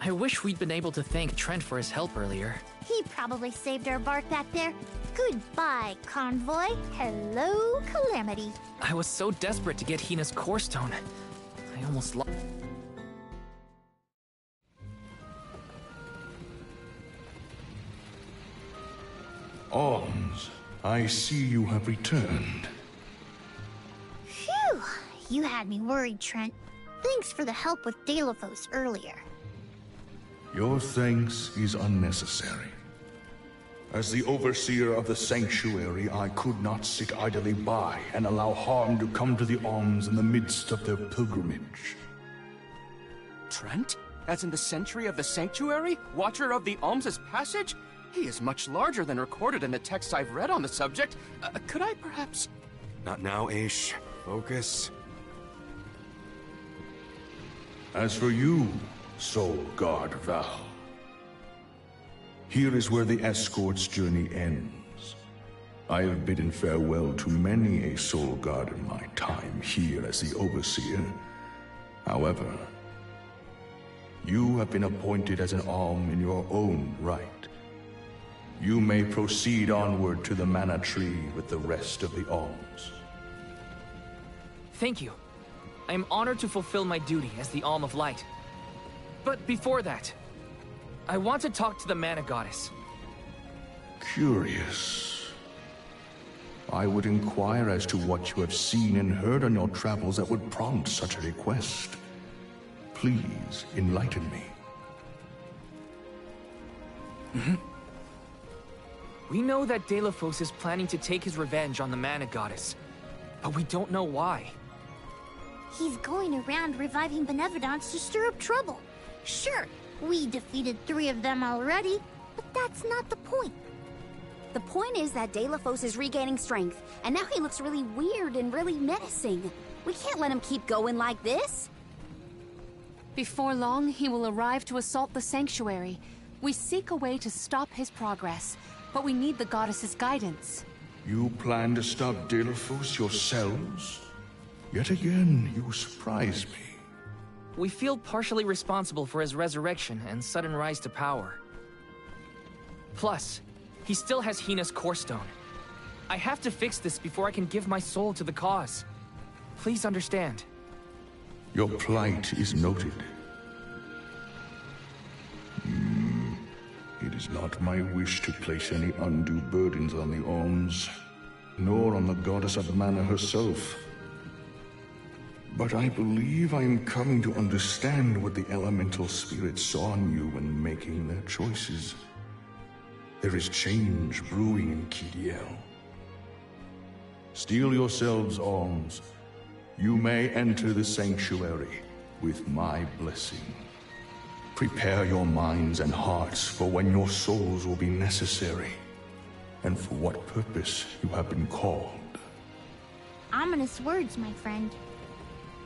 I wish we'd been able to thank Trent for his help earlier. He probably saved our bark back there. Goodbye, Convoy. Hello, Calamity. I was so desperate to get Hina's core stone. I almost lost. Alms, I see you have returned. Phew! You had me worried, Trent. Thanks for the help with Deilophos earlier. Your thanks is unnecessary. As the overseer of the sanctuary, I could not sit idly by and allow harm to come to the Alms in the midst of their pilgrimage. Trent? As in the sentry of the sanctuary? Watcher of the Alms' passage? He is much larger than recorded in the texts I've read on the subject. Could I perhaps... Not now, Aish. Focus. As for you, Soul Guard Val, here is where the escort's journey ends. I have bidden farewell to many a Soul Guard in my time here as the Overseer. However, you have been appointed as an Alm in your own right. You may proceed onward to the Mana Tree with the rest of the Alms. Thank you. I am honored to fulfill my duty as the Alm of Light. But before that, I want to talk to the Mana Goddess. Curious. I would inquire as to what you have seen and heard on your travels that would prompt such a request. Please, enlighten me. We know that Deilophos is planning to take his revenge on the Mana Goddess, but we don't know why. He's going around reviving Benevolence to stir up trouble. Sure, we defeated 3 of them already, but that's not the point. The point is that Deilophos is regaining strength, and now he looks really weird and really menacing. We can't let him keep going like this. Before long, he will arrive to assault the sanctuary. We seek a way to stop his progress, but we need the goddess's guidance. You plan to stop Deilophos yourselves? Yet again, you surprise me. We feel partially responsible for his resurrection and sudden rise to power. Plus, he still has Hina's core stone. I have to fix this before I can give my soul to the cause. Please understand. Your plight is noted. It is not my wish to place any undue burdens on the Alms, nor on the Goddess of Mana herself. But I believe I am coming to understand what the elemental spirits saw in you when making their choices. There is change brewing in Kidiel. Steel yourselves, Alms. You may enter the sanctuary with my blessing. Prepare your minds and hearts for when your souls will be necessary, and for what purpose you have been called. Ominous words, my friend.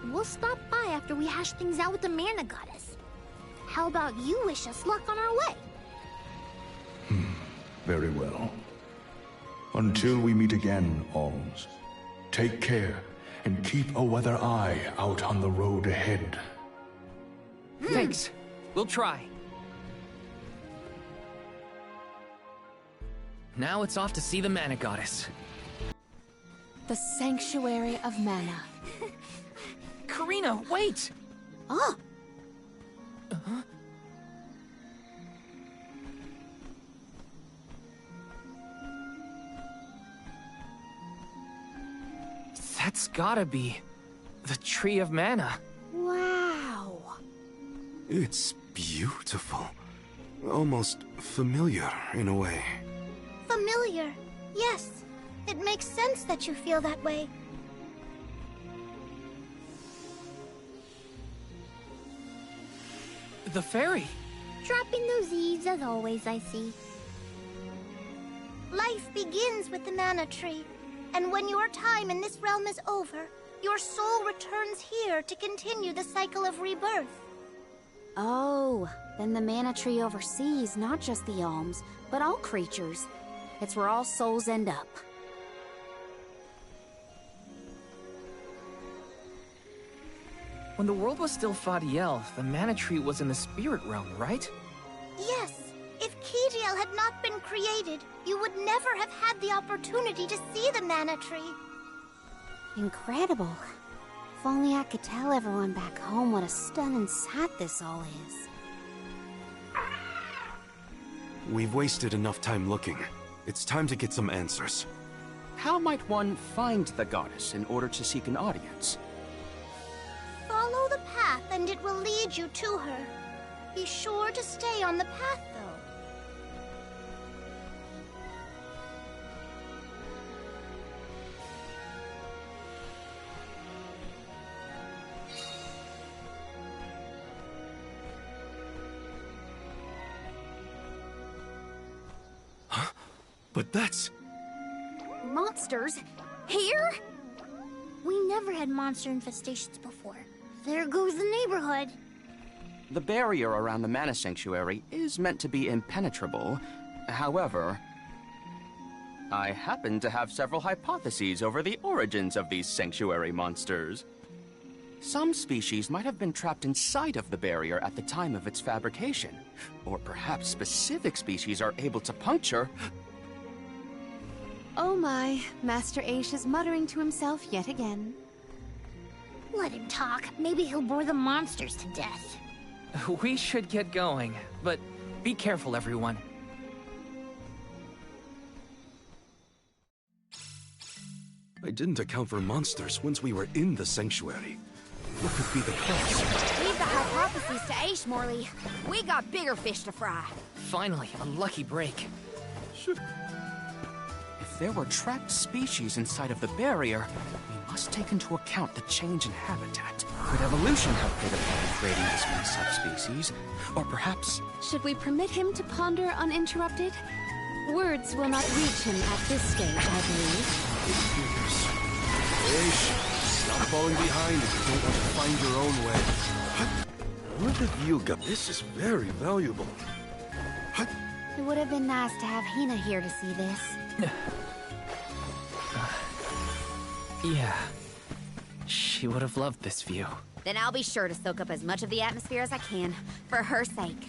We'll stop by after we hash things out with the Mana Goddess. How about you wish us luck on our way? Very well. Until we meet again, Alms, take care and keep a weather eye out on the road ahead. Thanks. We'll try. Now it's off to see the Mana Goddess. The Sanctuary of Mana. Karina, wait! Oh! That's gotta be the Tree of Mana. Wow. It's beautiful. Almost familiar in a way. Familiar. Yes. It makes sense that you feel that way. The fairy. Dropping those eaves as always, I see. Life begins with the Mana Tree, and when your time in this realm is over, your soul returns here to continue the cycle of rebirth. Oh, then the Mana Tree oversees not just the Alms, but all creatures. It's where all souls end up. When the world was still Fadiel, the Mana Tree was in the spirit realm, right? Yes. If Kijiel had not been created, you would never have had the opportunity to see the Mana Tree. Incredible. If only I could tell everyone back home what a stunning sight this all is. We've wasted enough time looking. It's time to get some answers. How might one find the goddess in order to seek an audience? Follow the path and it will lead you to her. Be sure to stay on the path, though. But that's... Monsters? Here? We never had monster infestations before. There goes the neighborhood. The barrier around the Mana Sanctuary is meant to be impenetrable. However, I happen to have several hypotheses over the origins of these sanctuary monsters. Some species might have been trapped inside of the barrier at the time of its fabrication. Or perhaps specific species are able to puncture... Oh my, Master Aish is muttering to himself yet again. Let him talk. Maybe he'll bore the monsters to death. We should get going, but be careful, everyone. I didn't account for monsters once we were in the sanctuary. What could be the cause? Leave the hypotheses to Aish, Morley. We got bigger fish to fry. Finally, a lucky break. If there were trapped species inside of the barrier, we must take into account the change in habitat. Could evolution have played a part in creating this new subspecies? Or perhaps... Should we permit him to ponder uninterrupted? Words will not reach him at this stage, I believe. Aish, stop falling behind if you don't want to find your own way. What have you got? This is very valuable. It would have been nice to have Hina here to see this. Yeah. She would have loved this view. Then I'll be sure to soak up as much of the atmosphere as I can, for her sake.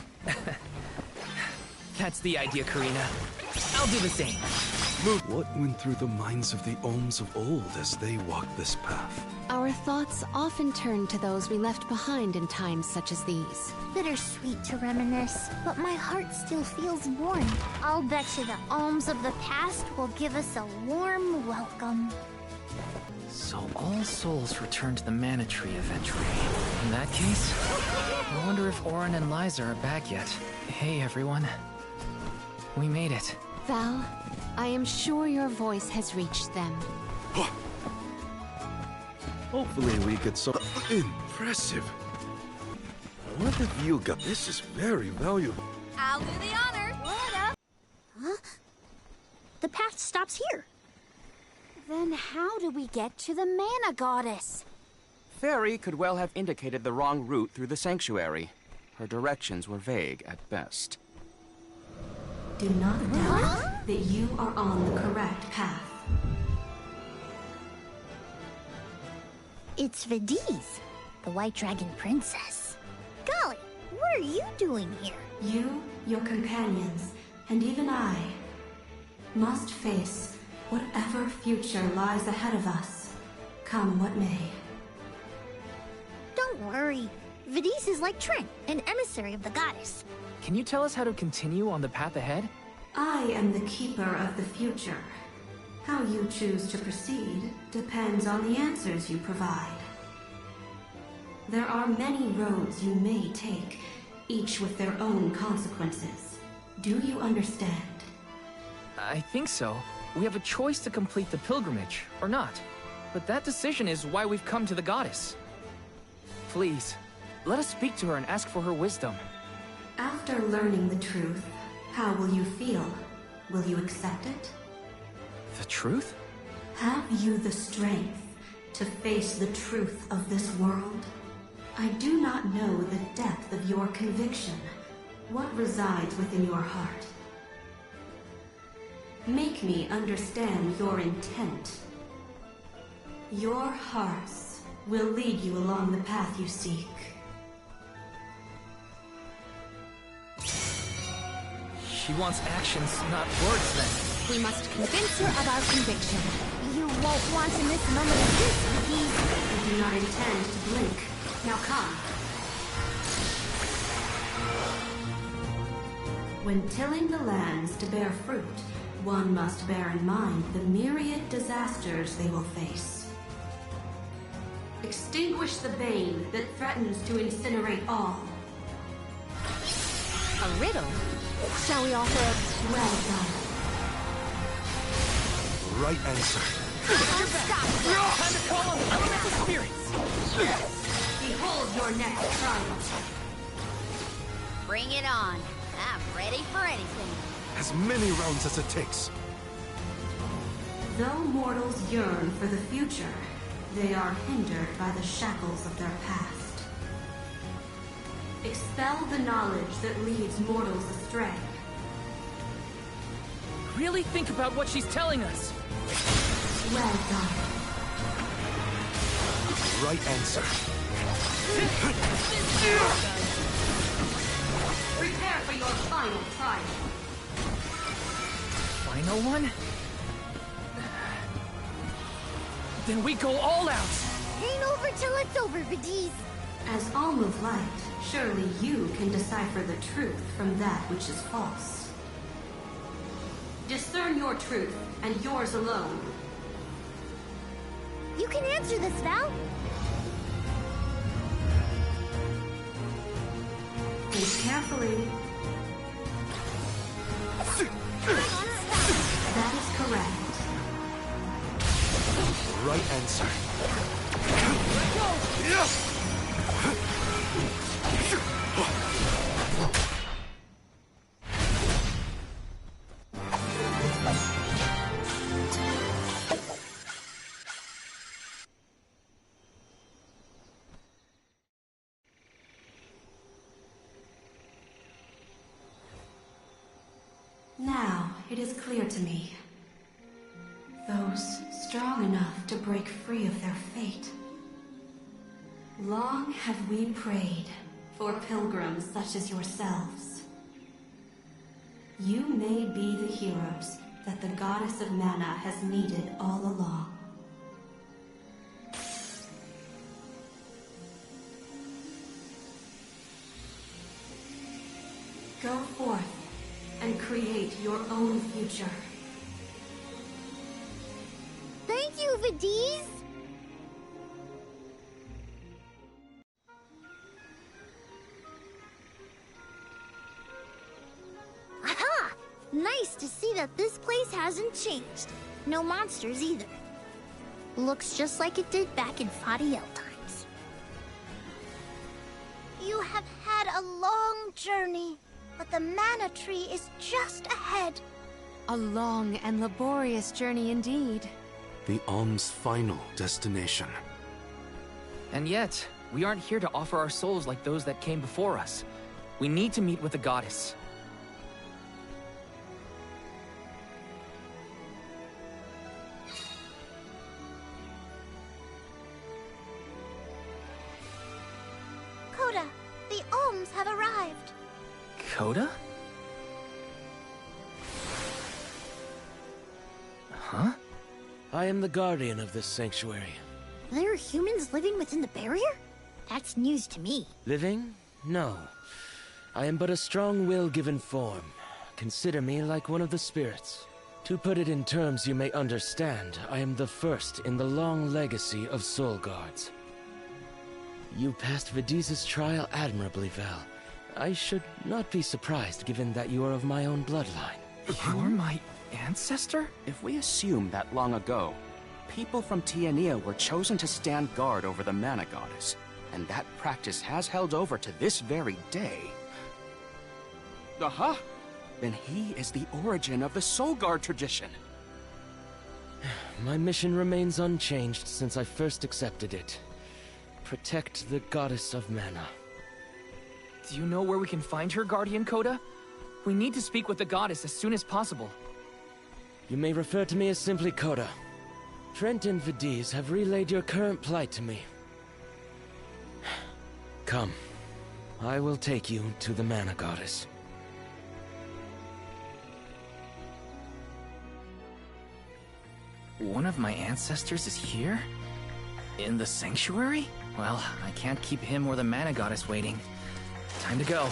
That's the idea, Karina. I'll do the same. What went through the minds of the Ohms of old as they walked this path? Our thoughts often turn to those we left behind in times such as these. Bittersweet to reminisce, but my heart still feels warm. I'll bet you the Ohms of the past will give us a warm welcome. So all souls return to the Mana Tree eventually. In that case, I wonder if Auron and Liza are back yet. Hey, everyone. We made it. Val, I am sure your voice has reached them. Hopefully we get some... Impressive. What have you got? This is very valuable. I'll do the honor. What up? Huh? The path stops here. Then how do we get to the Mana Goddess? Fairy could well have indicated the wrong route through the sanctuary. Her directions were vague at best. Do not doubt that you are on the correct path. It's Vidiz, the White Dragon Princess. Golly, what are you doing here? You, your companions, and even I must face whatever future lies ahead of us, come what may. Don't worry. Vidiz is like Trent, an emissary of the goddess. Can you tell us how to continue on the path ahead? I am the keeper of the future. How you choose to proceed depends on the answers you provide. There are many roads you may take, each with their own consequences. Do you understand? I think so. We have a choice to complete the pilgrimage, or not. But that decision is why we've come to the goddess. Please, let us speak to her and ask for her wisdom. After learning the truth, how will you feel? Will you accept it? The truth? Have you the strength to face the truth of this world? I do not know the depth of your conviction, what resides within your heart. Make me understand your intent. Your hearts will lead you along the path you seek. She wants actions, not words, then. We must convince her of our conviction. You won't want to miss a moment of this, Vidiz. I do not intend to blink. Now come. When tilling the lands to bear fruit, one must bear in mind the myriad disasters they will face. Extinguish the bane that threatens to incinerate all. A riddle? Shall we offer a... Well done. Right answer. Time to call on the elemental spirits! Behold your next trial. Bring it on. I'm ready for anything. As many rounds as it takes. Though mortals yearn for the future, they are hindered by the shackles of their past. Expel the knowledge that leads mortals astray. Really think about what she's telling us. Well done. Right answer. Prepare for your final trial. Final one? Then we go all out! Ain't over till it's over, Vidiz. As Alm of Light, surely you can decipher the truth from that which is false. Discern your truth, and yours alone. You can answer this, Val. Think carefully. That is correct. Right answer. Now, it is clear to me. Those strong enough to break free of their fate. Long have we prayed for pilgrims such as yourselves. You may be the heroes that the Goddess of Mana has needed all along. Go forth and create your own future. Thank you, Vidiz. Aha! Nice to see that this place hasn't changed. No monsters either. Looks just like it did back in Fadiel times. You have had a long journey, but the Mana Tree is just ahead. A long and laborious journey indeed. The Alm's final destination. And yet, we aren't here to offer our souls like those that came before us. We need to meet with the goddess. Coda, the Alms have arrived. Coda? Huh? I am the guardian of this sanctuary. There are humans living within the barrier? That's news to me. Living? No. I am but a strong will given form. Consider me like one of the spirits. To put it in terms you may understand, I am the first in the long legacy of soul guards. You passed Vidiz's trial admirably, Val. I should not be surprised given that you are of my own bloodline. You're my ancestor? If we assume that long ago, people from Tiania were chosen to stand guard over the Mana Goddess, and that practice has held over to this very day. Aha! Then he is the origin of the Soul Guard tradition. My mission remains unchanged since I first accepted it. Protect the Goddess of Mana. Do you know where we can find her, Guardian Coda? We need to speak with the goddess as soon as possible. You may refer to me as simply Coda. Trent and Vidiz have relayed your current plight to me. Come, I will take you to the Mana Goddess. One of my ancestors is here? In the sanctuary? Well, I can't keep him or the Mana Goddess waiting. Time to go.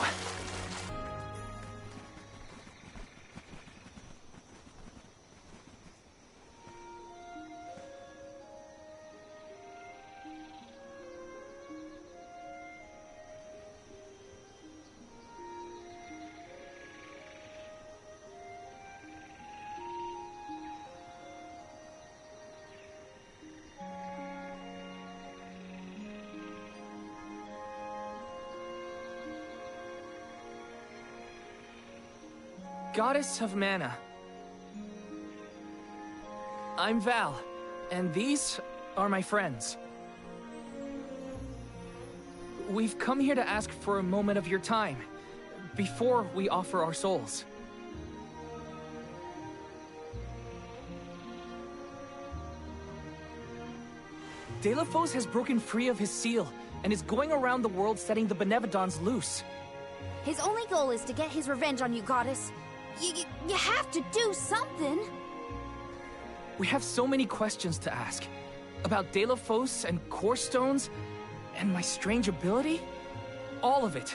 Goddess of Mana. I'm Val, and these are my friends. We've come here to ask for a moment of your time, before we offer our souls. Delafos has broken free of his seal, and is going around the world setting the Benevodons loose. His only goal is to get his revenge on you, Goddess. You have to do something. We have so many questions to ask. About Delafos and Core Stones, and my strange ability. All of it.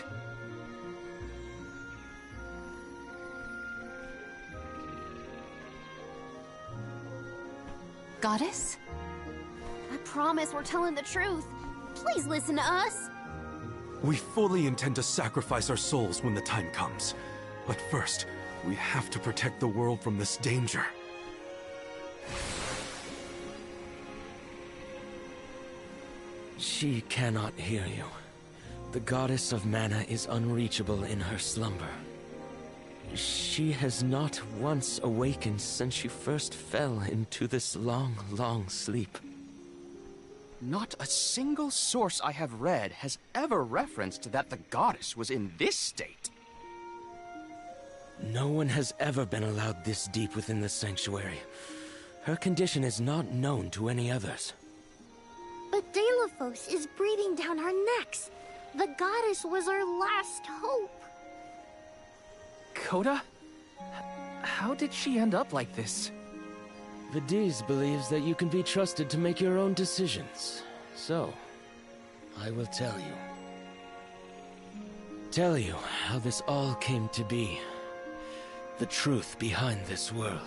Goddess? I promise we're telling the truth. Please listen to us. We fully intend to sacrifice our souls when the time comes. But first, we have to protect the world from this danger. She cannot hear you. The Goddess of Mana is unreachable in her slumber. She has not once awakened since she first fell into this long, long sleep. Not a single source I have read has ever referenced that the goddess was in this state. No one has ever been allowed this deep within the sanctuary. Her condition is not known to any others. But Delafos is breathing down our necks. The goddess was our last hope. Coda? How did she end up like this? Vidiz believes that you can be trusted to make your own decisions. So, I will tell you. Tell you how this all came to be. The truth behind this world.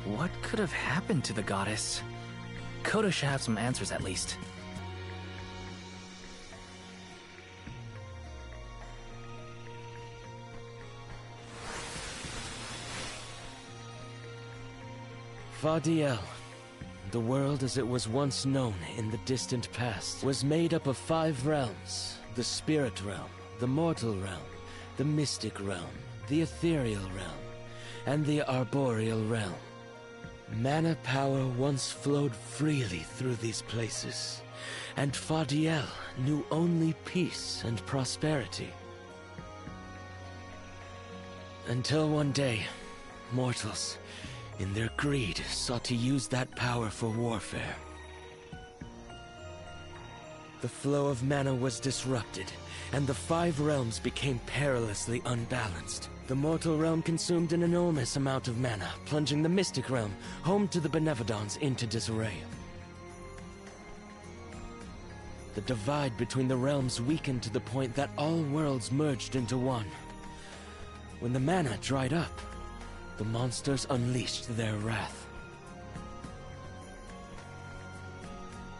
What could have happened to the goddess? Coda should have some answers at least. Fadiel, the world as it was once known in the distant past, was made up of 5 realms. The spirit realm, the mortal realm, the mystic realm, the ethereal realm, and the arboreal realm. Mana power once flowed freely through these places, and Fadiel knew only peace and prosperity. Until one day, mortals, in their greed, sought to use that power for warfare. The flow of mana was disrupted, and the 5 realms became perilously unbalanced. The mortal realm consumed an enormous amount of mana, plunging the mystic realm, home to the Benevodons, into disarray. The divide between the realms weakened to the point that all worlds merged into one. When the mana dried up, the monsters unleashed their wrath.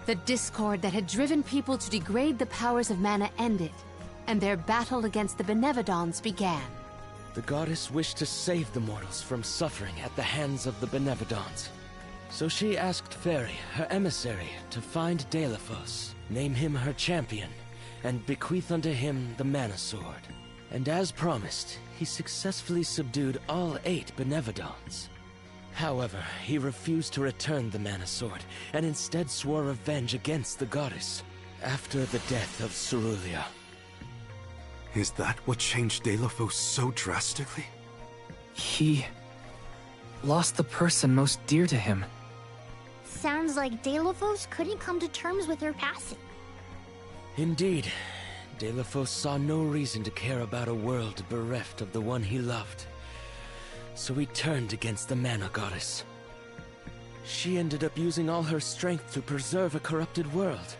The discord that had driven people to degrade the powers of mana ended, and their battle against the Benevodons began. The goddess wished to save the mortals from suffering at the hands of the Benevodons. So she asked Fairy, her emissary, to find Delafos, name him her champion, and bequeath unto him the Mana Sword. And as promised, he successfully subdued all 8 Benevodons. However, he refused to return the Mana Sword, and instead swore revenge against the goddess, after the death of Cerulia. Is that what changed Delafos so drastically? He lost the person most dear to him. Sounds like Delafos couldn't come to terms with her passing. Indeed. Delafos saw no reason to care about a world bereft of the one he loved. So he turned against the Mana Goddess. She ended up using all her strength to preserve a corrupted world.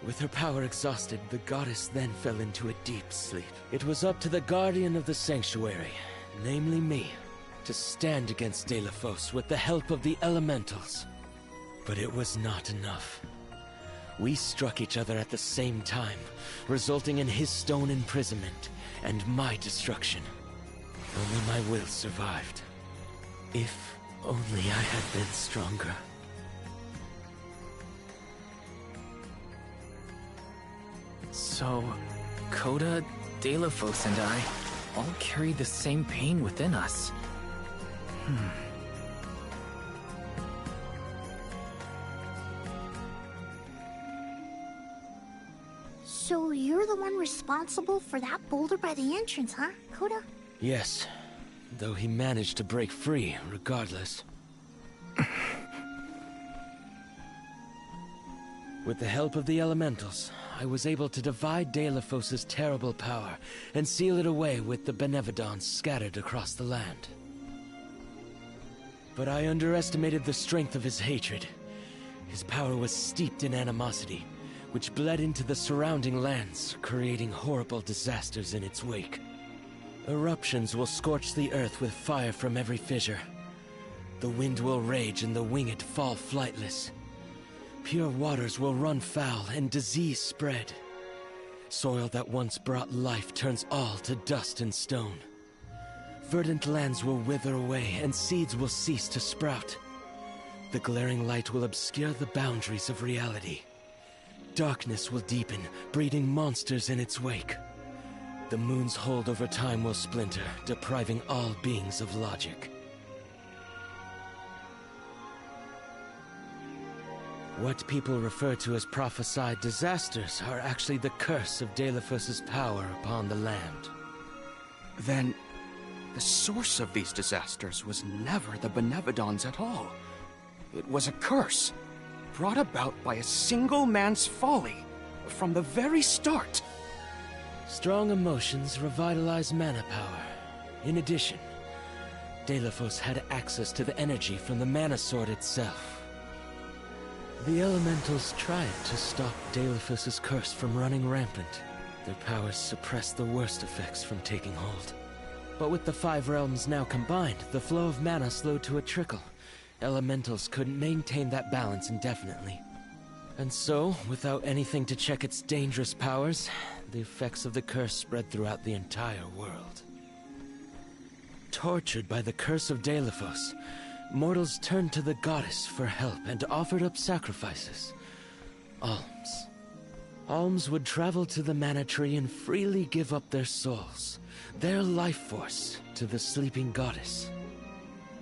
With her power exhausted, the goddess then fell into a deep sleep. It was up to the Guardian of the Sanctuary, namely me, to stand against Delafos with the help of the Elementals. But it was not enough. We struck each other at the same time, resulting in his stone imprisonment and my destruction. Only my will survived. If only I had been stronger. So, Coda, Delafos, and I all carry the same pain within us. So you're the one responsible for that boulder by the entrance, huh, Coda? Yes, though he managed to break free regardless. With the help of the Elementals, I was able to divide Delafos' terrible power and seal it away with the Benevodons scattered across the land. But I underestimated the strength of his hatred. His power was steeped in animosity, which bled into the surrounding lands, creating horrible disasters in its wake. Eruptions will scorch the earth with fire from every fissure. The wind will rage and the winged fall flightless. Pure waters will run foul and disease spread. Soil that once brought life turns all to dust and stone. Verdant lands will wither away and seeds will cease to sprout. The glaring light will obscure the boundaries of reality. Darkness will deepen, breeding monsters in its wake. The moon's hold over time will splinter, depriving all beings of logic. What people refer to as prophesied disasters are actually the curse of Delafos' power upon the land. Then, the source of these disasters was never the Benevodons at all. It was a curse, brought about by a single man's folly, from the very start. Strong emotions revitalize mana power. In addition, Delafos had access to the energy from the Mana Sword itself. The Elementals tried to stop Delafos' curse from running rampant. Their powers suppressed the worst effects from taking hold. But with the 5 realms now combined, the flow of mana slowed to a trickle. Elementals couldn't maintain that balance indefinitely. And so, without anything to check its dangerous powers, the effects of the curse spread throughout the entire world. Tortured by the curse of Delafos, mortals turned to the goddess for help and offered up sacrifices. Alms. Alms would travel to the Mana Tree and freely give up their souls, their life force, to the sleeping goddess.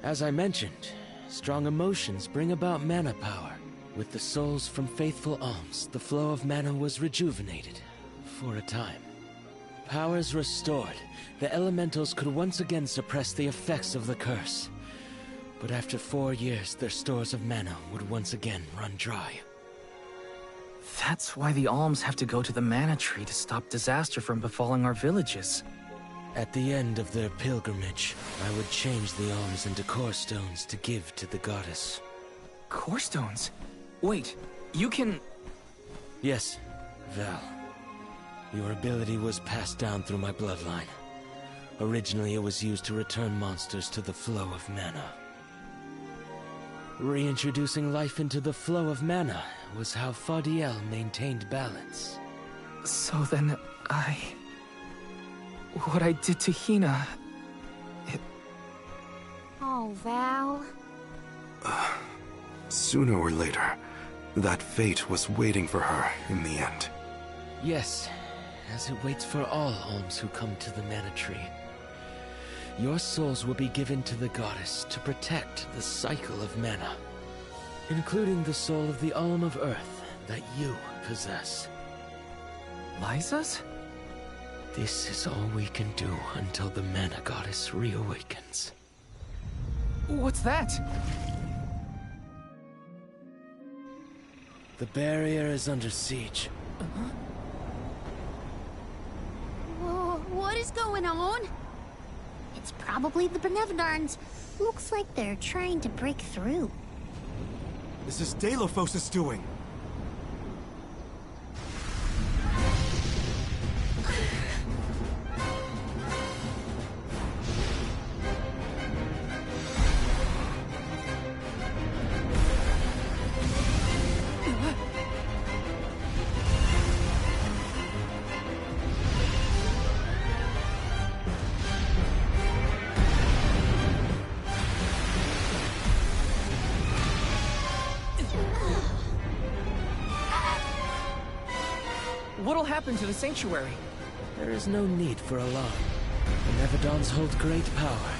As I mentioned, strong emotions bring about mana power. With the souls from faithful alms, the flow of mana was rejuvenated, for a time. Powers restored, the Elementals could once again suppress the effects of the curse. But after 4 years, their stores of mana would once again run dry. That's why the alms have to go to the Mana Tree to stop disaster from befalling our villages. At the end of their pilgrimage, I would change the alms into core stones to give to the goddess. Core stones? Wait, you can... Yes, Val. Your ability was passed down through my bloodline. Originally, it was used to return monsters to the flow of mana. Reintroducing life into the flow of mana was how Faudiel maintained balance. So then, what I did to Hina... Oh, Val. Sooner or later, that fate was waiting for her in the end. Yes, as it waits for all alms who come to the Mana Tree. Your souls will be given to the goddess to protect the cycle of mana, including the soul of the Alm of Earth that you possess. Liza's? This is all we can do until the Mana Goddess reawakens. What's that? The barrier is under siege. Whoa, what is going on? It's probably the Benevodons. Looks like they're trying to break through. This is Delophos' doing. What'll happen to the Sanctuary? There is no need for alarm. The Nevedons hold great power.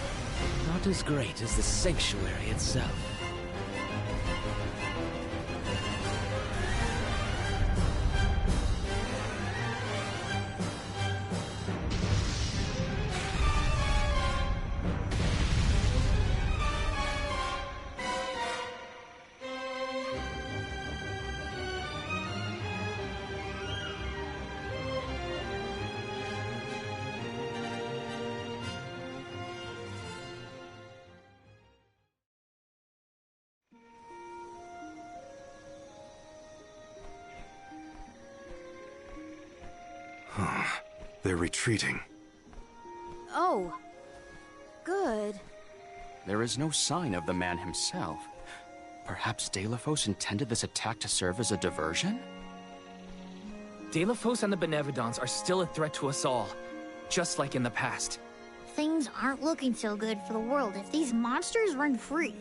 Not as great as the Sanctuary itself. They're retreating. Oh. Good. There is no sign of the man himself. Perhaps Delophos intended this attack to serve as a diversion? Delophos and the Benevodons are still a threat to us all, just like in the past. Things aren't looking so good for the world if these monsters run free.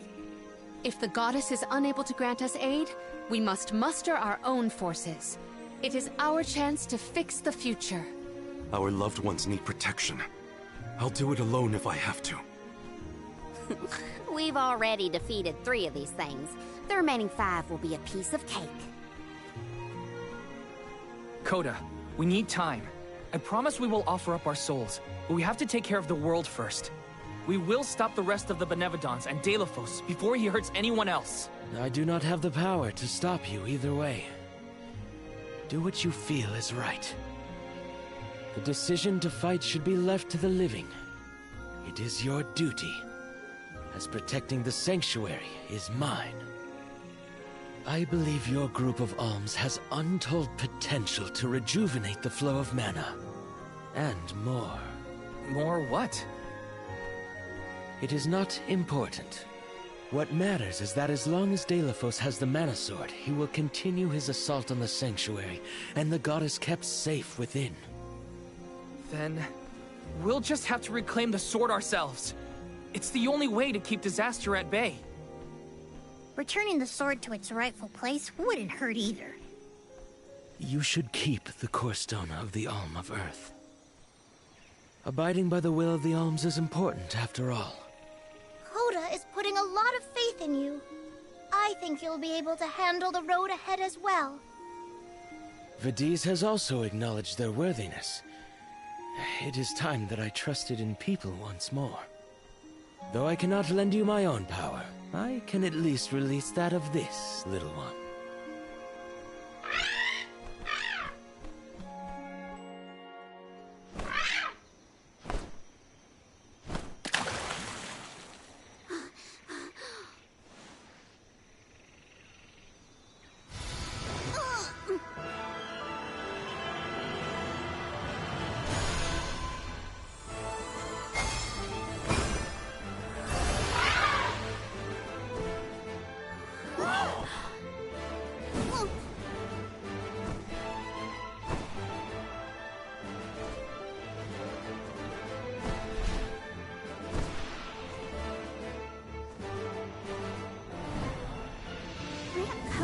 If the goddess is unable to grant us aid, we must muster our own forces. It is our chance to fix the future. Our loved ones need protection. I'll do it alone if I have to. We've already defeated 3 of these things. The remaining 5 will be a piece of cake. Coda, we need time. I promise we will offer up our souls, but we have to take care of the world first. We will stop the rest of the Benevodons and Delophos before he hurts anyone else. I do not have the power to stop you either way. Do what you feel is right. The decision to fight should be left to the living. It is your duty, as protecting the Sanctuary is mine. I believe your group of alms has untold potential to rejuvenate the flow of mana. And more. More what? It is not important. What matters is that as long as Delophos has the Mana Sword, he will continue his assault on the Sanctuary, and the goddess kept safe within. Then, we'll just have to reclaim the sword ourselves. It's the only way to keep disaster at bay. Returning the sword to its rightful place wouldn't hurt either. You should keep the core stone of the Alm of Earth. Abiding by the will of the Alms is important, after all. Coda is putting a lot of faith in you. I think you'll be able to handle the road ahead as well. Vidiz has also acknowledged their worthiness. It is time that I trusted in people once more. Though I cannot lend you my own power, I can at least release that of this little one.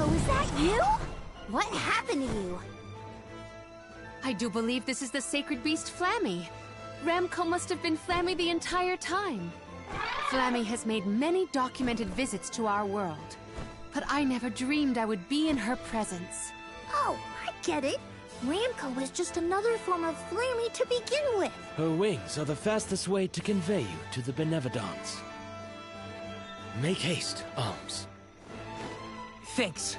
Was that you? What happened to you? I do believe this is the sacred beast Flammy. Ramco must have been Flammy the entire time. Flammy has made many documented visits to our world, but I never dreamed I would be in her presence. Oh, I get it. Ramco is just another form of Flammy to begin with. Her wings are the fastest way to convey you to the Benevodons. Make haste, Alms. Thanks.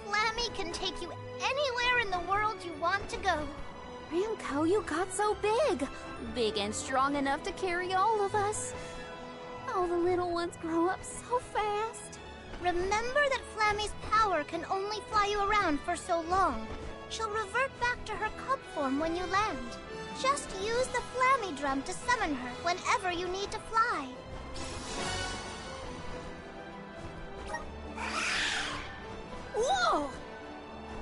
Flammy can take you anywhere in the world you want to go. Ramco, you got so big. Big and strong enough to carry all of us. All the little ones grow up so fast. Remember that Flammy's power can only fly you around for so long. She'll revert back to her cub form when you land. Just use the Flammy drum to summon her whenever you need to fly. Whoa!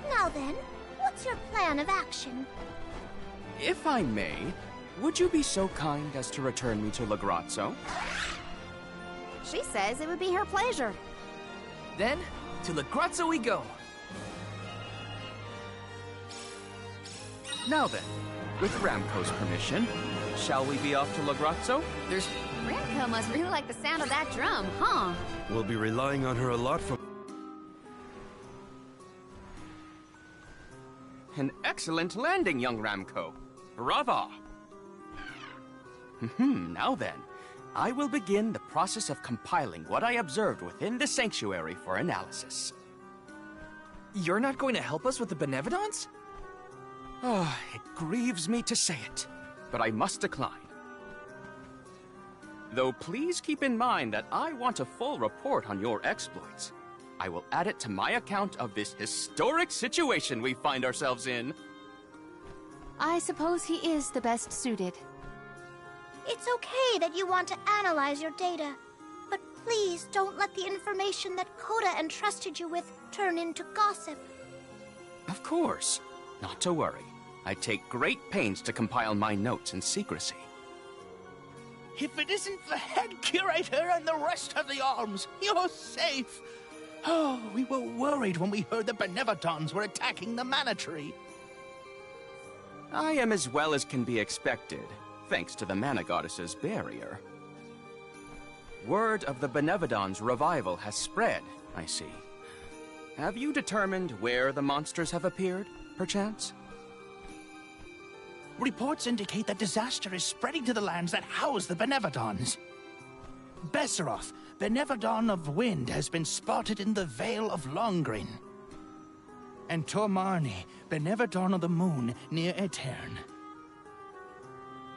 Now then, what's your plan of action? If I may, would you be so kind as to return me to Lagrazzo? She says it would be her pleasure. Then, to Lagrazzo we go. Now then, with Ramco's permission, shall we be off to Lagrazzo? There's... Ramco must really like the sound of that drum, huh? We'll be relying on her a lot from... An excellent landing, young Ramco. Brava! Now then, I will begin the process of compiling what I observed within the sanctuary for analysis. You're not going to help us with the Benevodons? Ah, it grieves me to say it, but I must decline. Though please keep in mind that I want a full report on your exploits. I will add it to my account of this historic situation we find ourselves in. I suppose he is the best suited. It's okay that you want to analyze your data, but please don't let the information that Coda entrusted you with turn into gossip. Of course. Not to worry. I take great pains to compile my notes in secrecy. If it isn't the head curator and the rest of the Alms, you're safe! Oh, we were worried when we heard the Benevodons were attacking the Mana Tree. I am as well as can be expected, thanks to the Mana Goddess's barrier. Word of the Benevodons' revival has spread, I see. Have you determined where the monsters have appeared, perchance? Reports indicate that disaster is spreading to the lands that house the Benevodons. Besseroth, Benevodon of Wind, has been spotted in the Vale of Longrin. And Tormarni, Benevodon of the Moon, near Aetern.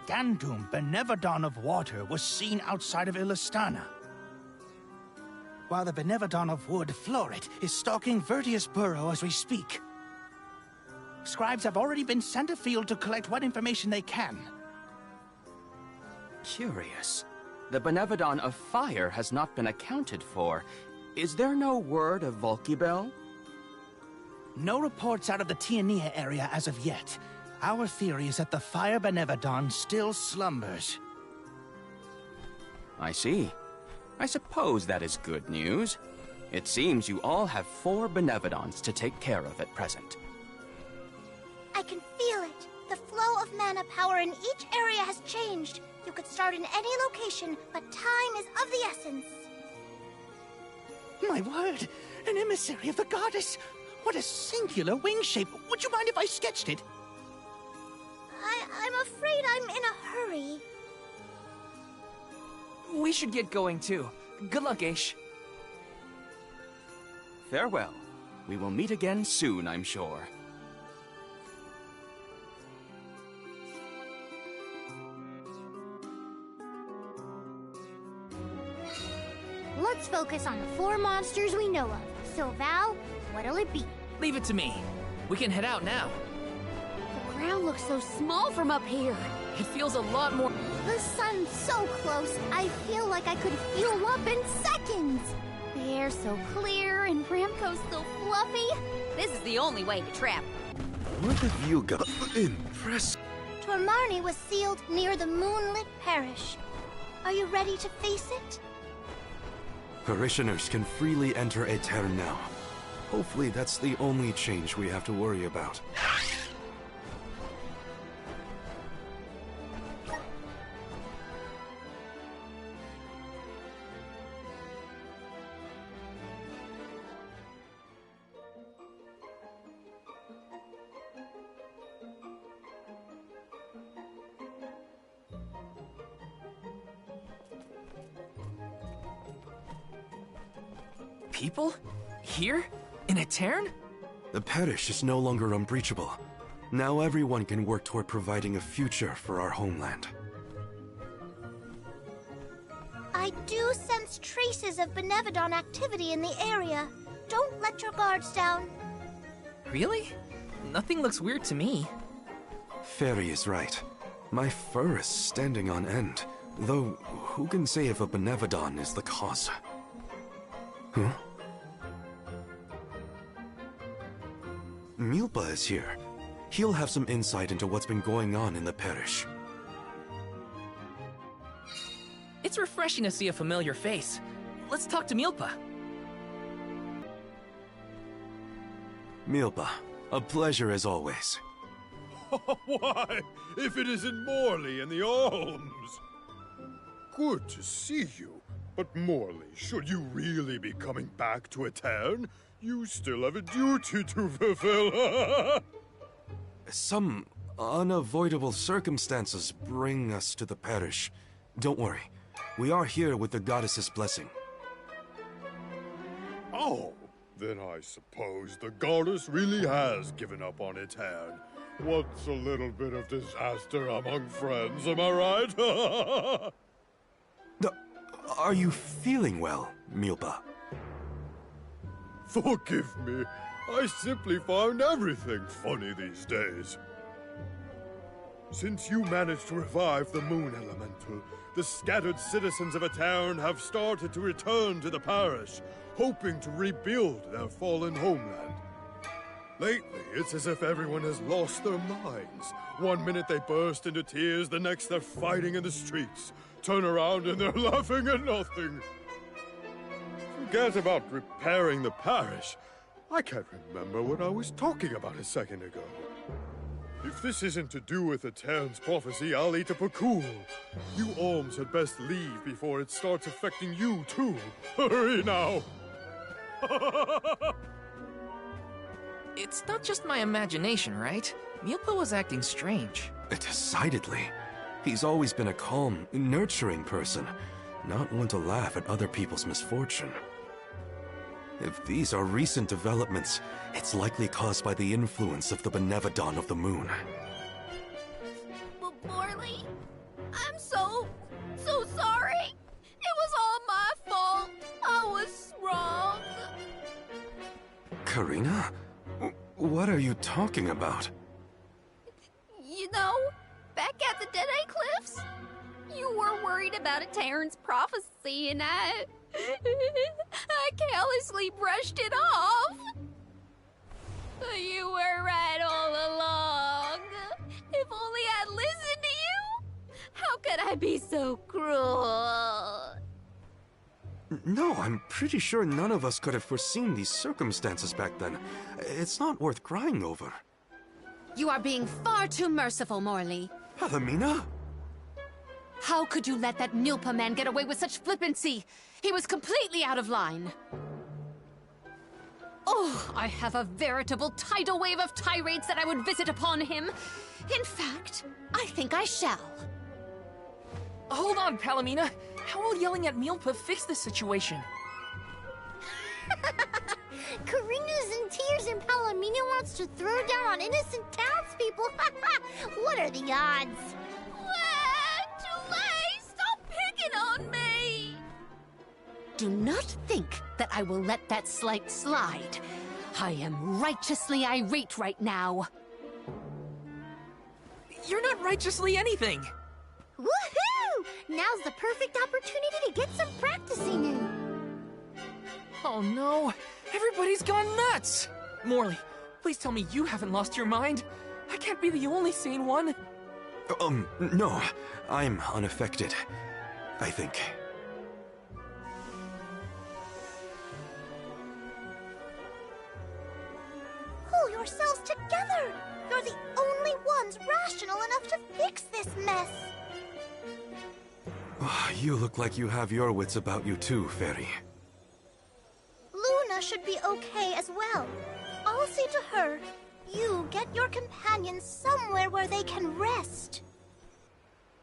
Gandum, Benevodon of Water, was seen outside of Illustana. While the Benevodon of Wood, Florit, is stalking Vertius Burrow as we speak. Scribes have already been sent afield to collect what information they can. Curious. The Benevodon of Fire has not been accounted for. Is there no word of Volkibel? No reports out of the Tiania area as of yet. Our theory is that the Fire Benevodon still slumbers. I see. I suppose that is good news. It seems you all have 4 Benevodons to take care of at present. I can feel it. The flow of mana power in each area has changed. You could start in any location, but time is of the essence. My word! An emissary of the goddess! What a singular wing shape! Would you mind if I sketched it? I'm afraid I'm in a hurry. We should get going too. Good luck, Aish. Farewell. We will meet again soon, I'm sure. Let's focus on the 4 monsters we know of. So, Val, what'll it be? Leave it to me. We can head out now. The ground looks so small from up here. It feels a lot more... The sun's so close, I feel like I could fuel up in seconds. The air's so clear and Ramco's so fluffy. This is the only way to travel. What have you got? Impressive. Tormarni was sealed near the moonlit parish. Are you ready to face it? Parishioners can freely enter Aetern now. Hopefully that's the only change we have to worry about. People? Here? In Aetern? The parish is no longer unbreachable. Now everyone can work toward providing a future for our homeland. I do sense traces of Benevodon activity in the area. Don't let your guards down. Really? Nothing looks weird to me. Fairy is right. My fur is standing on end. Though, who can say if a Benevodon is the cause? Huh? Milpa is here. He'll have some insight into what's been going on in the parish. It's refreshing to see a familiar face. Let's talk to Milpa. Milpa, a pleasure as always. Why, if it isn't Morley and the Alms! Good to see you. But Morley, should you really be coming back to Aetern, you still have a duty to fulfill. Some unavoidable circumstances bring us to the parish. Don't worry. We are here with the goddess's blessing. Oh, then I suppose the goddess really has given up on Aetern. What's a little bit of disaster among friends, am I right? Are you feeling well, Milpa? Forgive me. I simply find everything funny these days. Since you managed to revive the Moon Elemental, the scattered citizens of Aetern have started to return to the parish, hoping to rebuild their fallen homeland. Lately, it's as if everyone has lost their minds. One minute they burst into tears, the next they're fighting in the streets. Turn around and they're laughing at nothing. Forget about repairing the parish. I can't remember what I was talking about a second ago. If this isn't to do with Aetern's prophecy, I'll eat a Pakul. You Alms had best leave before it starts affecting you, too. Hurry now! It's not just my imagination, right? Milpa was acting strange. Decidedly. He's always been a calm, nurturing person, not one to laugh at other people's misfortune. If these are recent developments, it's likely caused by the influence of the Benevodon of the Moon. Morley, I'm so sorry. It was all my fault. I was wrong. Karina? What are you talking about? You know, back at the Deadeye Cliffs, you were worried about Aetern's prophecy and I carelessly brushed it off. You were right all along. If only I'd listened to you. How could I be so cruel? No, I'm pretty sure none of us could have foreseen these circumstances back then. It's not worth crying over. You are being far too merciful, Morley. Palomina? How could you let that Milpa man get away with such flippancy? He was completely out of line. Oh, I have a veritable tidal wave of tirades that I would visit upon him. In fact, I think I shall. Hold on, Palomina. How will yelling at Milpa fix this situation? Karina's in tears and Palomina wants to throw down on innocent townspeople. What are the odds? Tulay, stop picking on me! Do not think that I will let that slight slide. I am righteously irate right now. You're not righteously anything! Woohoo! Now's the perfect opportunity to get some practicing in. Oh no! Everybody's gone nuts! Morley, please tell me you haven't lost your mind. I can't be the only sane one. No. I'm unaffected, I think. Pull yourselves together! You're the only ones rational enough to fix this mess! You look like you have your wits about you too, Fairy. Luna should be okay as well. I'll see to her. You get your companions somewhere where they can rest.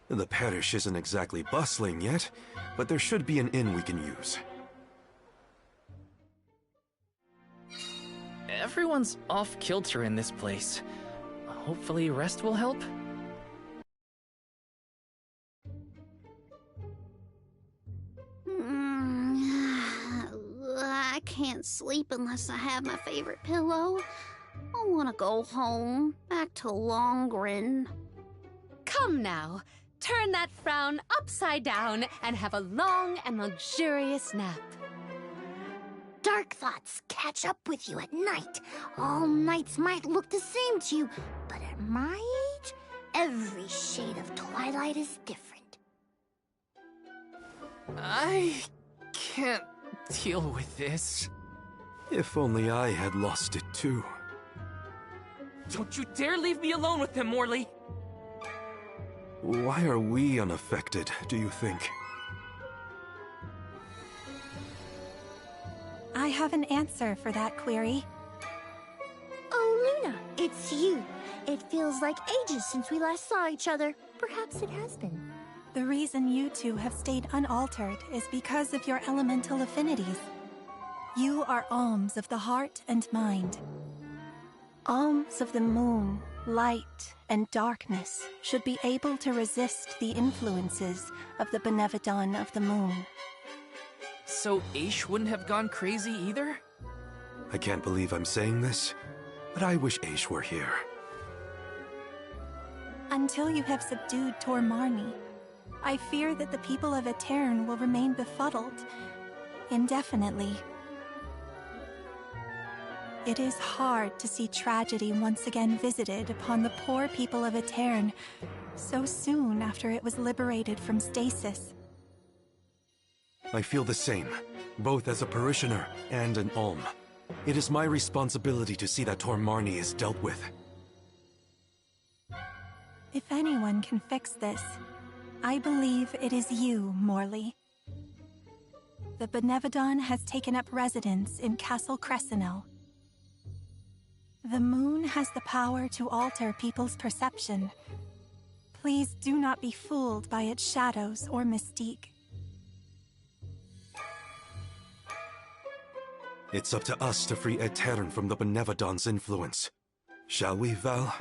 The parish isn't exactly bustling yet, but there should be an inn we can use. Everyone's off kilter in this place. Hopefully rest will help. I can't sleep unless I have my favorite pillow. I want to go home, back to Longrin. Come now, turn that frown upside down and have a long and luxurious nap. Dark thoughts catch up with you at night. All nights might look the same to you, but at my age, every shade of twilight is different. I can't deal with this. If only I had lost it too. Don't you dare leave me alone with them, Morley! Why are we unaffected, do you think? I have an answer for that query. Oh, Luna, it's you. It feels like ages since we last saw each other. Perhaps it has been. The reason you two have stayed unaltered is because of your elemental affinities. You are alms of the heart and mind. Alms of the moon, light, and darkness should be able to resist the influences of the Benevodon of the moon. So Aish wouldn't have gone crazy either? I can't believe I'm saying this, but I wish Aish were here. Until you have subdued Tormarni, I fear that the people of Aetern will remain befuddled indefinitely. It is hard to see tragedy once again visited upon the poor people of Aetern so soon after it was liberated from stasis. I feel the same, both as a parishioner and an alm. It is my responsibility to see that Tormarni is dealt with. If anyone can fix this, I believe it is you, Morley. The Benevodon has taken up residence in Castle Crescenel. The moon has the power to alter people's perception. Please do not be fooled by its shadows or mystique. It's up to us to free Aetern from the Benevodon's influence. Shall we, Val?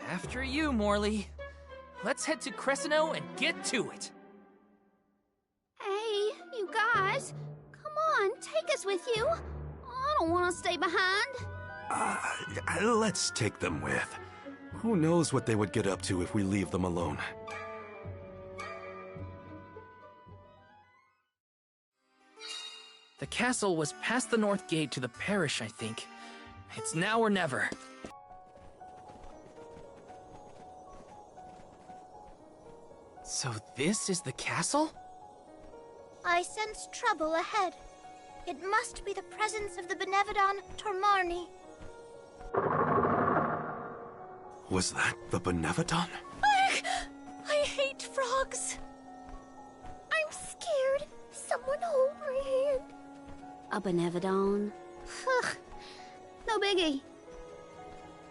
After you, Morley. Let's head to Crescenel and get to it. Hey, you guys. Come on, take us with you. I don't want to stay behind. Let's take them with. Who knows what they would get up to if we leave them alone. The castle was past the north gate to the parish, I think. It's now or never. So this is the castle? I sense trouble ahead. It must be the presence of the Benevodon Tormarni. Was that the Benevodon? I hate frogs. I'm scared. Someone hold my hand. A Benevodon? No biggie.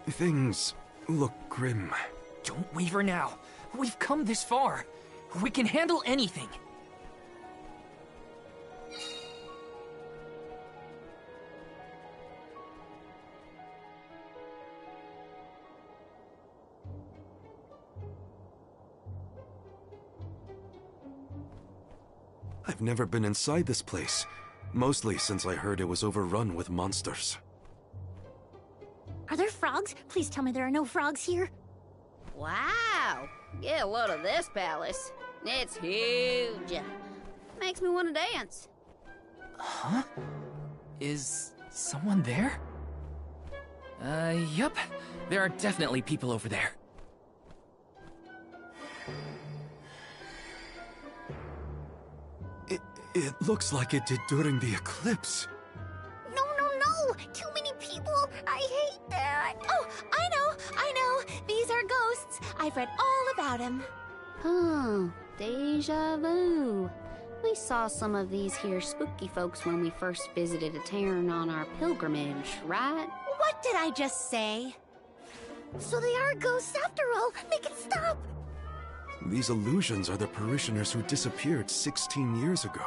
Things look grim. Don't waver now. We've come this far. We can handle anything. I've never been inside this place, mostly since I heard it was overrun with monsters. Are there frogs? Please tell me there are no frogs here. Wow! Get a load of this palace. It's huge. Makes me want to dance. Huh? Is someone there? Yup. There are definitely people over there. It looks like it did during the eclipse. No, no, no! Too many people! I hate that! Oh, I know! These are ghosts. I've read all about them. Oh, deja vu. We saw some of these here spooky folks when we first visited a town on our pilgrimage, right? What did I just say? So they are ghosts after all! Make it stop! These illusions are the parishioners who disappeared 16 years ago.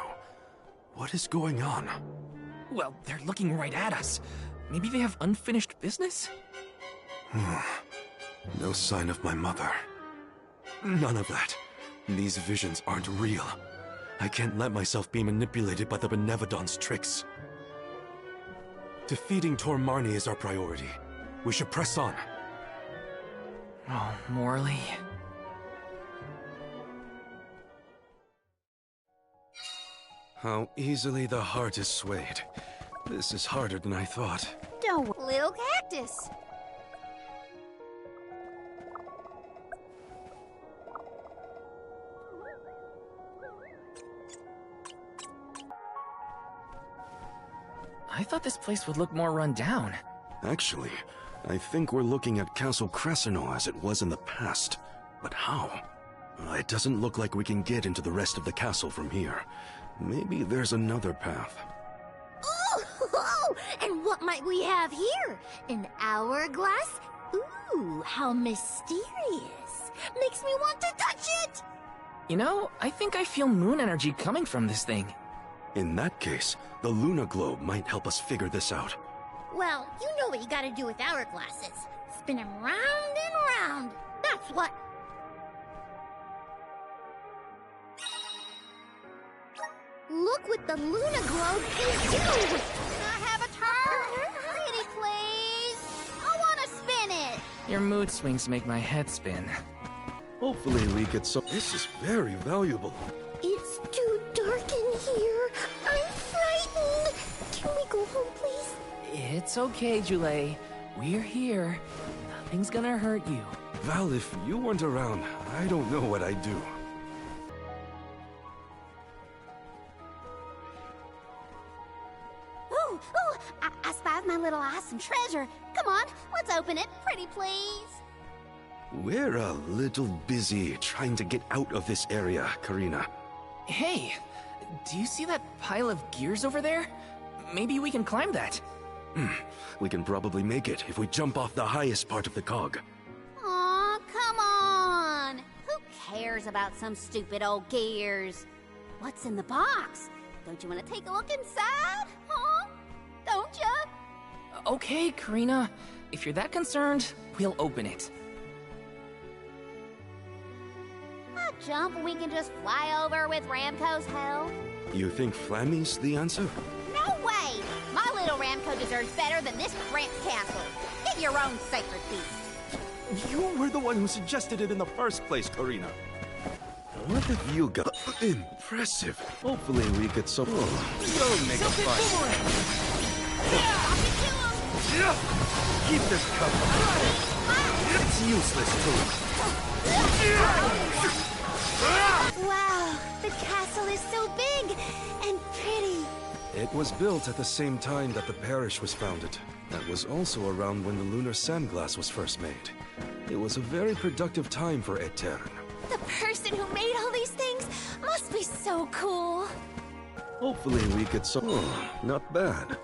What is going on? Well, they're looking right at us. Maybe they have unfinished business? No sign of my mother. None of that. These visions aren't real. I can't let myself be manipulated by the Benevodon's tricks. Defeating Tor Marni is our priority. We should press on. Oh, Morley. How easily the heart is swayed. This is harder than I thought. Don't, little cactus. I thought this place would look more run down. Actually, I think we're looking at Castle Crescino as it was in the past. But how? It doesn't look like we can get into the rest of the castle from here. Maybe there's another path. Oh, and what might we have here? An hourglass? Ooh, how mysterious. Makes me want to touch it! You know, I think I feel moon energy coming from this thing. In that case, the Luna Globe might help us figure this out. Well, you know what you gotta do with hourglasses. Spin them round and round. That's what... Look what the Luna Globe can do! Can I have a turn? Pretty please! I wanna spin it! Your mood swings make my head spin. Hopefully we get some... This is very valuable. It's too dark in here. I'm frightened. Can we go home, please? It's okay, Jule. We're here. Nothing's gonna hurt you. Val, if you weren't around, I don't know what I'd do. Ooh, I spied my little awesome treasure. Come on, let's open it, pretty please. We're a little busy trying to get out of this area, Karina. Hey, do you see that pile of gears over there? Maybe we can climb that. We can probably make it if we jump off the highest part of the cog. Aw, come on! Who cares about some stupid old gears? What's in the box? Don't you want to take a look inside? Huh? Don't you? Okay, Karina. If you're that concerned, we'll open it. A jump we can just fly over with Ramco's help? You think Flammy's the answer? No way! My little Ramco deserves better than this cramped castle. Get your own sacred beast. You were the one who suggested it in the first place, Karina. What have you got? Impressive. Hopefully we get some... You'll make a fight. Keep this covered. It's useless to... Wow, the castle is so big and pretty. It was built at the same time that the parish was founded. That was also around when the lunar sandglass was first made. It was a very productive time for Aetern. The person who made all these things must be so cool. Hopefully we get some... Oh, not bad.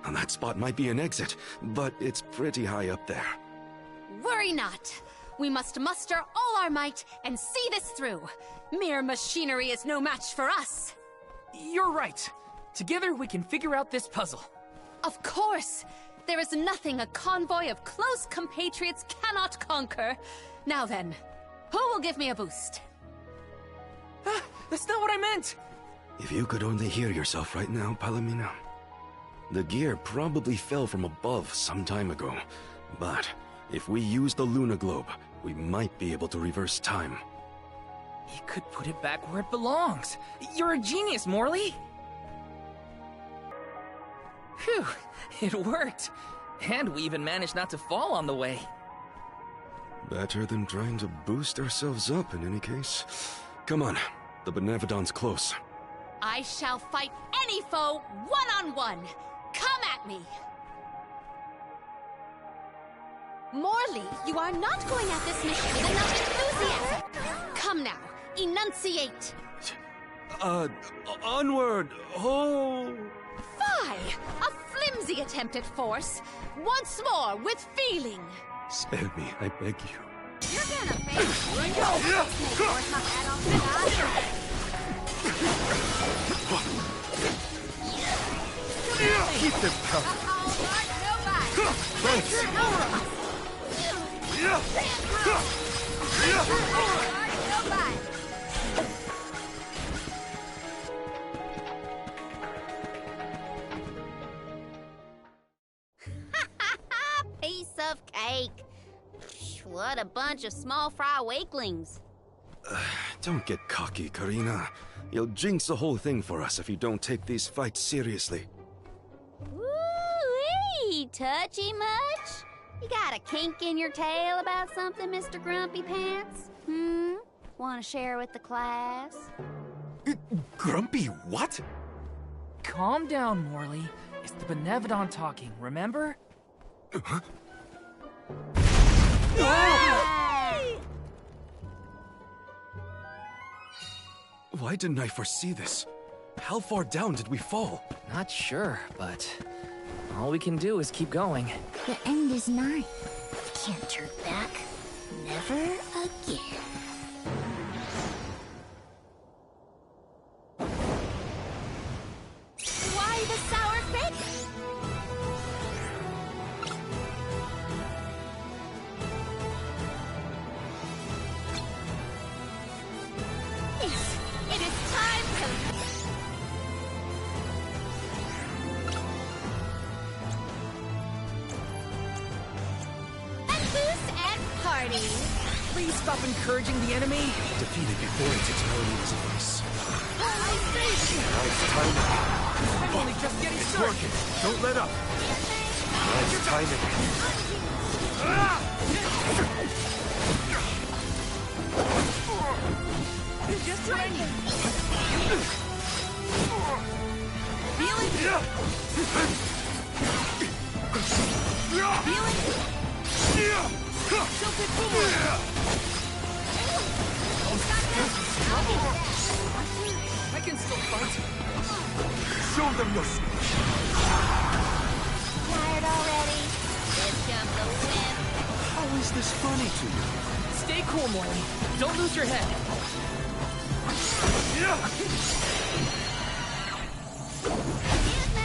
And that spot might be an exit, but it's pretty high up there. Worry not. We must muster all our might and see this through. Mere machinery is no match for us. You're right. Together we can figure out this puzzle. Of course! There is nothing a convoy of close compatriots cannot conquer. Now then, who will give me a boost? That's not what I meant! If you could only hear yourself right now, Palomino. The gear probably fell from above some time ago, but if we use the Luna Globe, we might be able to reverse time. He could put it back where it belongs. You're a genius, Morley! Phew, it worked. And we even managed not to fall on the way. Better than trying to boost ourselves up in any case. Come on, the Benevodon's close. I shall fight any foe one-on-one. Come at me! Morley, you are not going at this mission with enough enthusiasm. Come now, enunciate. Onward! Oh! Fie! A flimsy attempt at force. Once more, with feeling. Spare me, I beg you. You're gonna face me. Keep them coming. Piece of cake. What a bunch of small fry wakelings. Don't get cocky, Karina. You'll jinx the whole thing for us if you don't take these fights seriously. Woo-wee! Touchy much? You got a kink in your tail about something, Mr. Grumpy Pants? Want to share with the class? Grumpy what? Calm down, Morley. It's the Benevodon talking, remember? Huh? Why didn't I foresee this? How far down did we fall? Not sure, but all we can do is keep going. The end is nigh. We can't turn back. Never again. Why the sour fit? It is time to... Enthuse and party! Please stop encouraging the enemy. Defeat it before it takes Palomino's advice. Holy face! Nice timing. I'm only just getting It's started. working. Don't let up. Nice timing. Just training. Feeling? Feeling? Tilted boomerang. I can still fight. Show them your strength. Tired already? Let's jump the whip. How is this funny to you? Stay cool, Morley. Don't lose your head. Excuse me.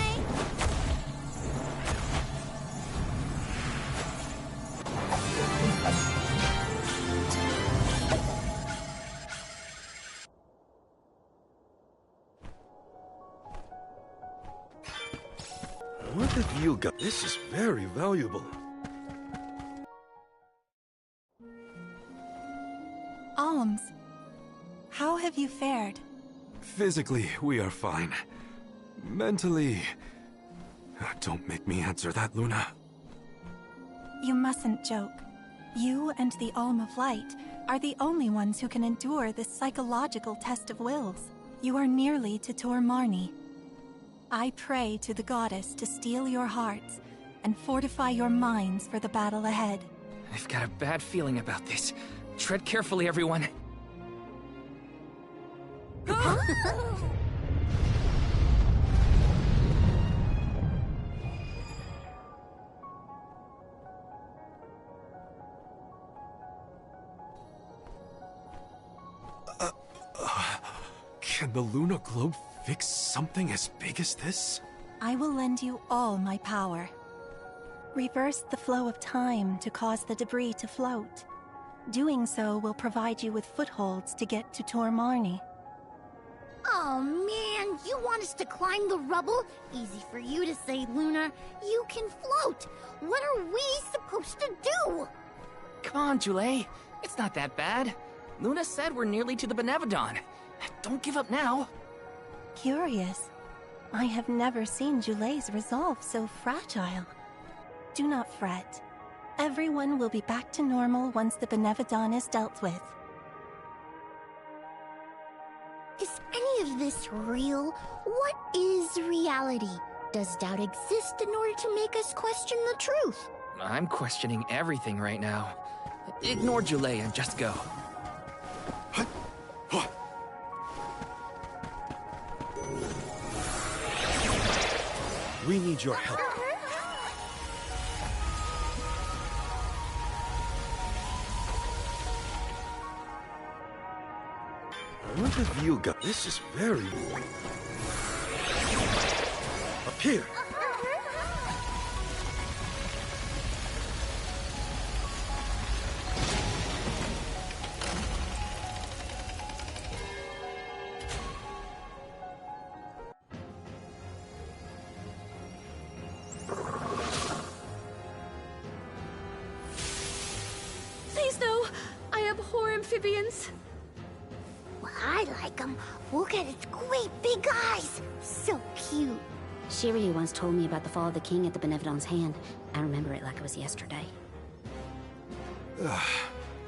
What have you got? This is very valuable. Alms, how have you fared? Physically, we are fine. Mentally... Don't make me answer that, Luna. You mustn't joke. You and the Alm of Light are the only ones who can endure this psychological test of wills. You are nearly to Tor Marni. I pray to the goddess to steel your hearts and fortify your minds for the battle ahead. I've got a bad feeling about this. Tread carefully, everyone. Can the Luna Globe fix something as big as this? I will lend you all my power. Reverse the flow of time to cause the debris to float. Doing so will provide you with footholds to get to Tor Marni. Oh man, you want us to climb the rubble? Easy for you to say, Luna. You can float. What are we supposed to do? Come on, Jule. It's not that bad. Luna said we're nearly to the Benevodon. Don't give up now. Curious. I have never seen Jule's resolve so fragile. Do not fret. Everyone will be back to normal once the Benevodon is dealt with. Is any of this real? What is reality? Does doubt exist in order to make us question the truth? I'm questioning everything right now. Ignore Jule and just go. We need your help. What have you got? This is very... Up here! Please no! I abhor amphibians. Well, I like him. Look at its great big eyes. So cute. Shiryu once told me about the fall of the king at the Benevodon's hand. I remember it like it was yesterday.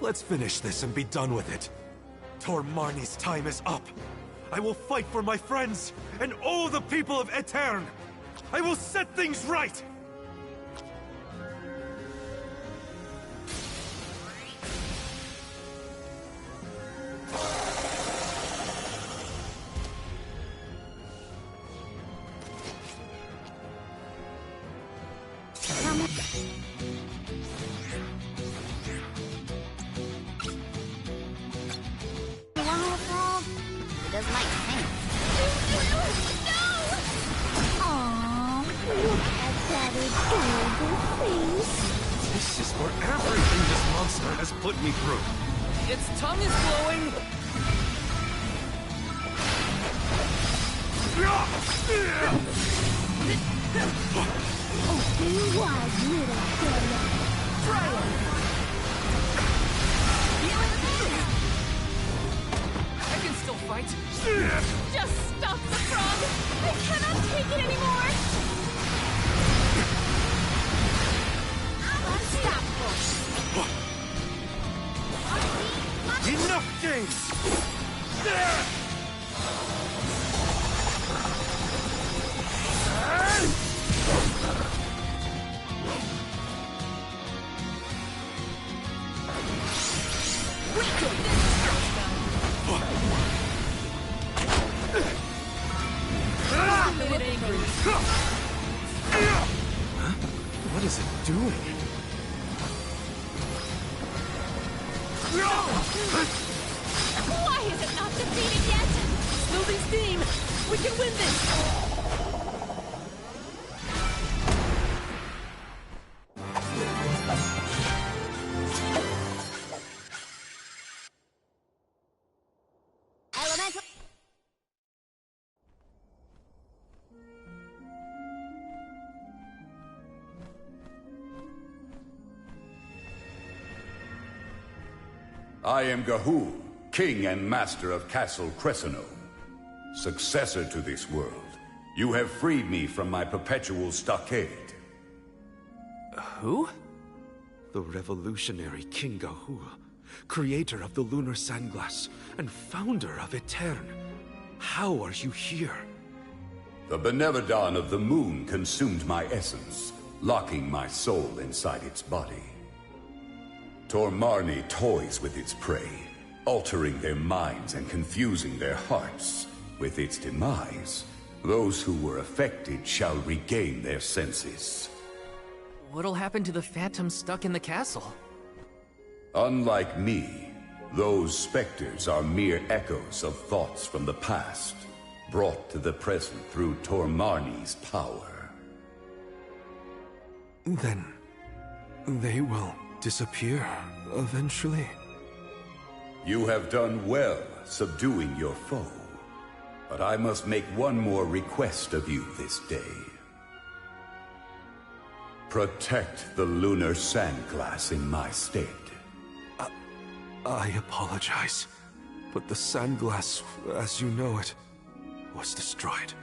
Let's finish this and be done with it. Tor Marnie's time is up. I will fight for my friends and all the people of Aetern. I will set things right! This is for everything this monster has put me through. Its tongue is glowing. Open wide, little fella. I can still fight. Just stop the frog! I cannot take it anymore! Enough games! What is it doing? Why is it not defeated yet? Building steam! We can win this! Elemental. I am Gahul, king and master of Castle Crescino, successor to this world. You have freed me from my perpetual stockade. Who? The revolutionary King Gahul, creator of the Lunar Sandglass and founder of Aetern. How are you here? The Benevodon of the Moon consumed my essence, locking my soul inside its body. Tor Marnie toys with its prey, altering their minds and confusing their hearts. With its demise, those who were affected shall regain their senses. What'll happen to the phantoms stuck in the castle? Unlike me, those specters are mere echoes of thoughts from the past, brought to the present through Tor Marnie's power. Then, they will disappear eventually? You have done well subduing your foe. But I must make one more request of you this day. Protect the lunar sandglass in my stead. I apologize, but the sandglass, as you know it, was destroyed.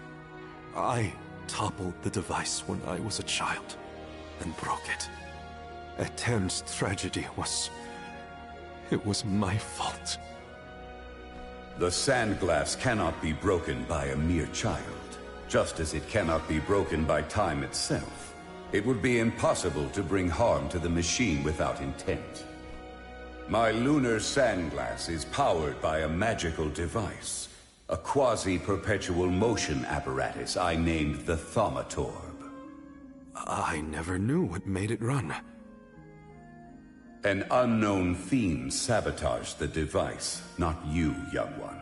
I toppled the device when I was a child and broke it. Aetern's tragedy was... it was my fault. The sandglass cannot be broken by a mere child, just as it cannot be broken by time itself. It would be impossible to bring harm to the machine without intent. My lunar sandglass is powered by a magical device, a quasi-perpetual motion apparatus I named the Thaumatorb. I never knew what made it run. An unknown fiend sabotaged the device, not you, young one.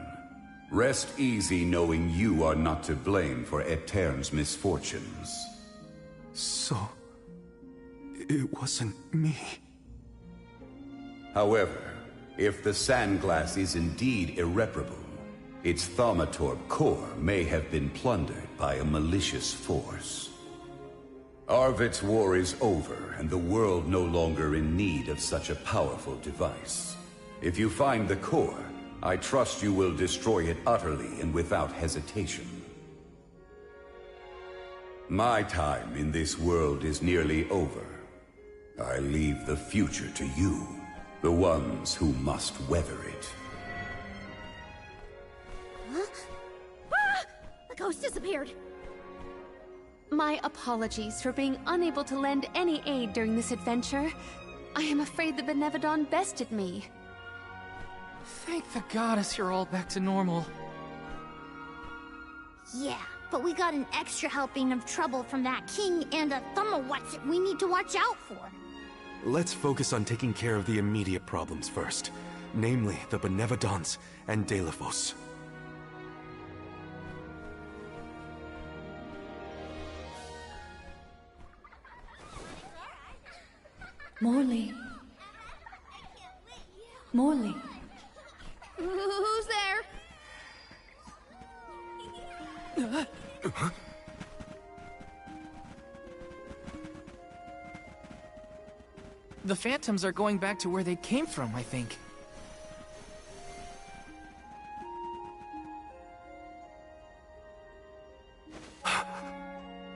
Rest easy knowing you are not to blame for Aetern's misfortunes. So... it wasn't me. However, if the sandglass is indeed irreparable, its Thaumatorb core may have been plundered by a malicious force. Arvid's war is over, and the world no longer in need of such a powerful device. If you find the core, I trust you will destroy it utterly and without hesitation. My time in this world is nearly over. I leave the future to you, the ones who must weather it. Huh? Ah! The ghost disappeared! My apologies for being unable to lend any aid during this adventure. I am afraid the Benevodon bested me. Thank the goddess you're all back to normal. Yeah, but we got an extra helping of trouble from that king and a Thumma-what's-it we need to watch out for. Let's focus on taking care of the immediate problems first. Namely, the Benevodons and Delphos. Morley. Morley. Who's there? The phantoms are going back to where they came from, I think.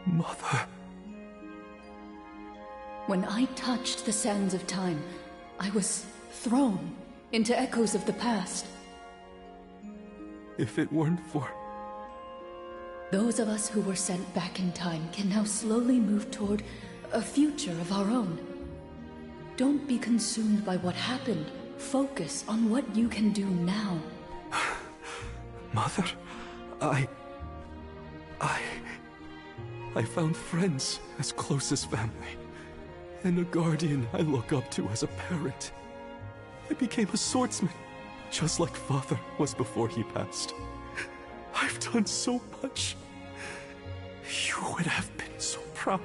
Mother. When I touched the sands of time, I was thrown into echoes of the past. If it weren't for... Those of us who were sent back in time can now slowly move toward a future of our own. Don't be consumed by what happened. Focus on what you can do now. Mother, I found friends as close as family, and a guardian I look up to as a parent. I became a swordsman, just like Father was before he passed. I've done so much. You would have been so proud.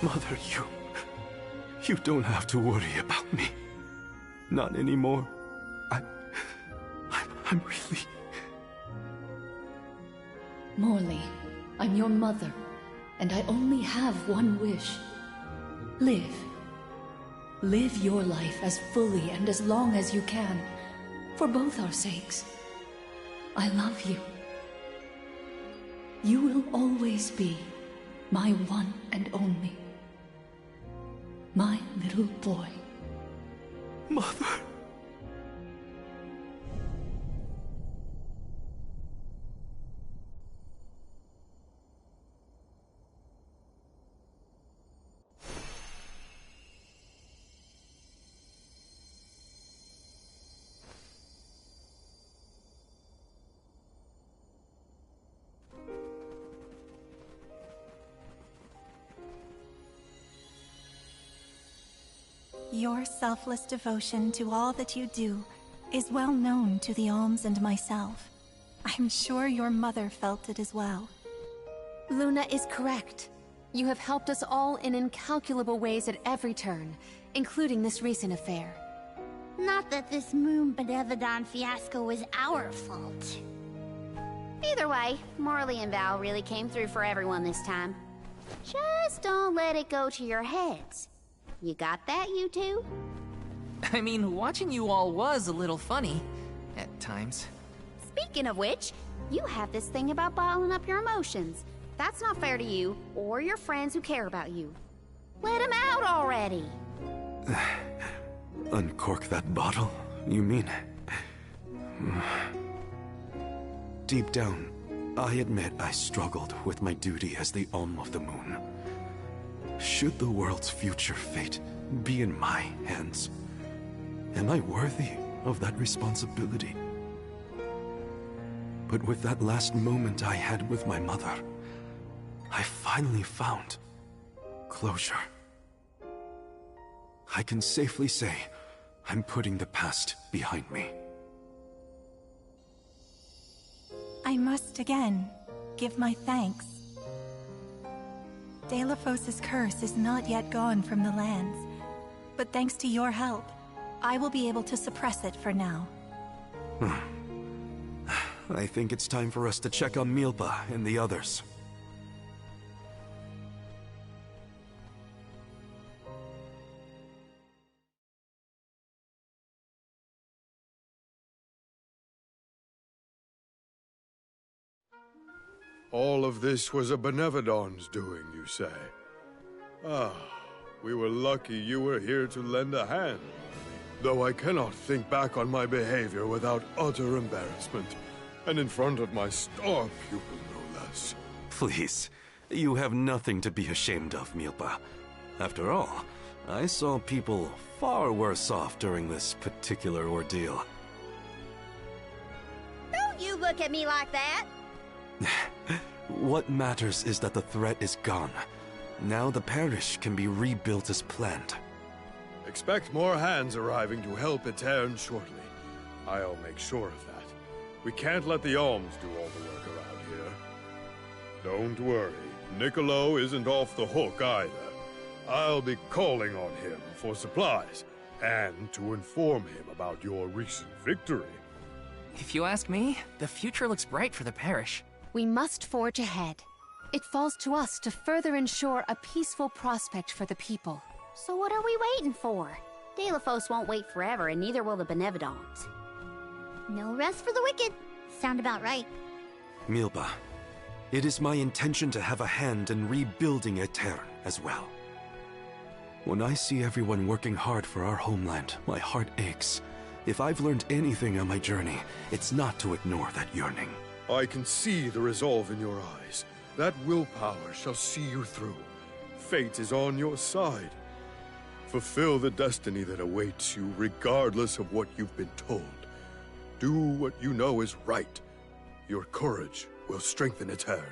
Mother, you don't have to worry about me. Not anymore. I'm really... Morley, I'm your mother, and I only have one wish. Live. Live your life as fully and as long as you can, for both our sakes. I love you. You will always be my one and only. My little boy. Mother! Your selfless devotion to all that you do is well known to the Alms and myself. I'm sure your mother felt it as well. Luna is correct. You have helped us all in incalculable ways at every turn, including this recent affair. Not that this Moon Benevodon fiasco is our fault. Either way, Marley and Val really came through for everyone this time. Just don't let it go to your heads. You got that, you two? I mean, watching you all was a little funny. At times. Speaking of which, you have this thing about bottling up your emotions. That's not fair to you, or your friends who care about you. Let them out already! Uncork that bottle, you mean? Deep down, I admit I struggled with my duty as the Alm of the Moon. Should the world's future fate be in my hands, am I worthy of that responsibility? But with that last moment I had with my mother, I finally found closure. I can safely say I'm putting the past behind me. I must again give my thanks. Delafos's curse is not yet gone from the lands, but thanks to your help, I will be able to suppress it for now. I think it's time for us to check on Milpa and the others. All of this was a Benevodon's doing, you say? Ah, we were lucky you were here to lend a hand. Though I cannot think back on my behavior without utter embarrassment, and in front of my star pupil, no less. Please, you have nothing to be ashamed of, Milpa. After all, I saw people far worse off during this particular ordeal. Don't you look at me like that! What matters is that the threat is gone. Now the parish can be rebuilt as planned. Expect more hands arriving to help Aetern shortly. I'll make sure of that. We can't let the Alms do all the work around here. Don't worry, Niccolo isn't off the hook either. I'll be calling on him for supplies, and to inform him about your recent victory. If you ask me, the future looks bright for the parish. We must forge ahead. It falls to us to further ensure a peaceful prospect for the people. So what are we waiting for? Delafos won't wait forever, and neither will the Benevodons. No rest for the wicked. Sound about right. Milpa, it is my intention to have a hand in rebuilding Aetern as well. When I see everyone working hard for our homeland, my heart aches. If I've learned anything on my journey, it's not to ignore that yearning. I can see the resolve in your eyes. That willpower shall see you through. Fate is on your side. Fulfill the destiny that awaits you, regardless of what you've been told. Do what you know is right. Your courage will strengthen Aetern.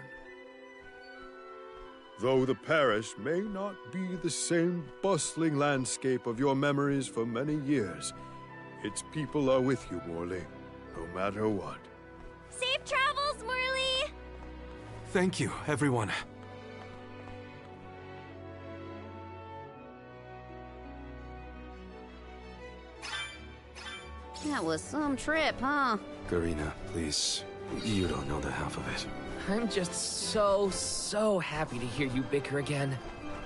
Though the parish may not be the same bustling landscape of your memories for many years, its people are with you, Morley, no matter what. Safe travels, Morley! Thank you, everyone. That was some trip, huh? Karina, please. You don't know the half of it. I'm just so happy to hear you bicker again.